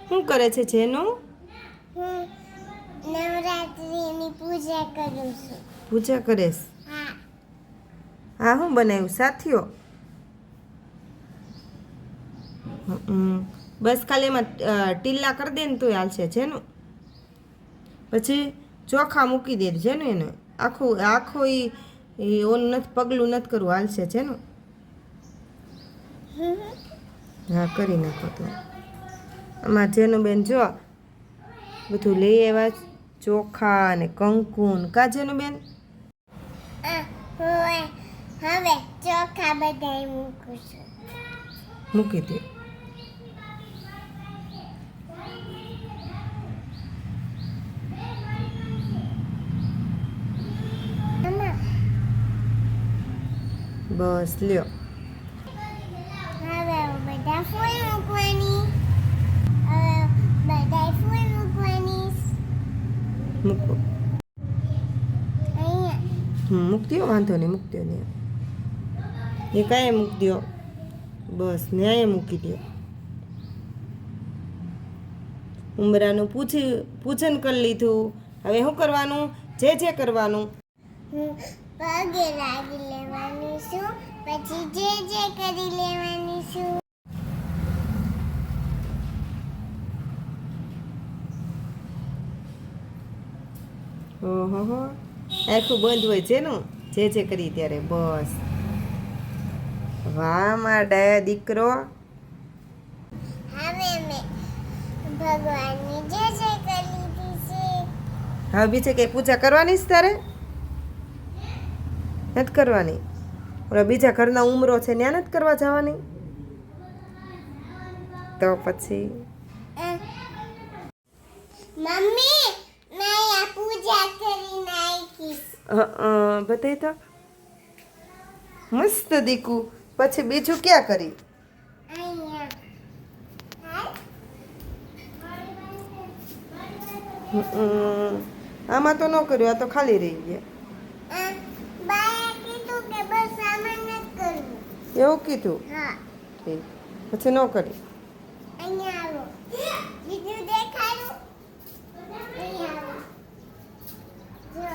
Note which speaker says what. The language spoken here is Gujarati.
Speaker 1: શું કરે છે જેનું?
Speaker 2: હું નવરાત્રિની પૂજા કરું છું.
Speaker 1: પૂજા કરેશ?
Speaker 2: હા.
Speaker 1: હા, શું બનાવ્યું સાથીઓ? બસ ખાલી એમાં ટીલા કરી દે ને તોય હાલશે જેનું. પછી ચોખા મૂકી દે જેનું એને આખું આખું એ ઓલું નથી, પગલું નથી કરવું, હાલશે જેનું. હા, કરી નાખો તો. આમાં જેનું બેન જો બધું લઈ આવ્યા, ચોખા ને કંકુ ને કા જેનું બેન.
Speaker 2: હવે ચોખા બધાય મૂકું છું.
Speaker 1: મૂકી દે. બસ લ્યો.
Speaker 2: હવે બધા ફૂલ મૂકવાની. હવે બધા ફૂલ મૂકવાની.
Speaker 1: મૂકો.
Speaker 2: અહીંયા
Speaker 1: મૂકી દો, વાંધો નહીં, મૂકી દો ને. એ કાંઈ મૂકી દો. બસ ન્યાય મૂકી દો. ઉંબરાનું પૂજન કરી લીધું. હવે શું કરવાનું? જે કરવાનું.
Speaker 2: હું પગે લાગી લેવાની છું, પછી જે કરી લેવાની છું.
Speaker 1: ઓહો, આખું બંધ હોય છે નું જે કરી ત્યારે. બસ વાહ મારા ડાયા દીકરો.
Speaker 2: હવે મેં ભગવાનની જે કરી લીધી છે.
Speaker 1: હવે બીજે કઈ પૂજા કરવાની છે તારે? નથી કરવાની? ઓલા બીજા ઘરના ઉમરો છે ત્યાં નથી કરવા જવાની? તો પછી
Speaker 2: મમ્મી મેં આ પૂજા કરી નાખીશ.
Speaker 1: બતાવી તો મસ્ત દીકુ. પછી બીજું ક્યાં કરી? આમાં તો ન કર્યું, આ તો ખાલી રહી ગયા.
Speaker 2: બાએ કીધું કે બસ આમાં ન કરવું.
Speaker 1: એવું કીધું?
Speaker 2: હા.
Speaker 1: ઠીક. પછી ન કરી.
Speaker 2: અહીંયા આવો. બીજું દેખાડું? અહીંયા આવો. જો.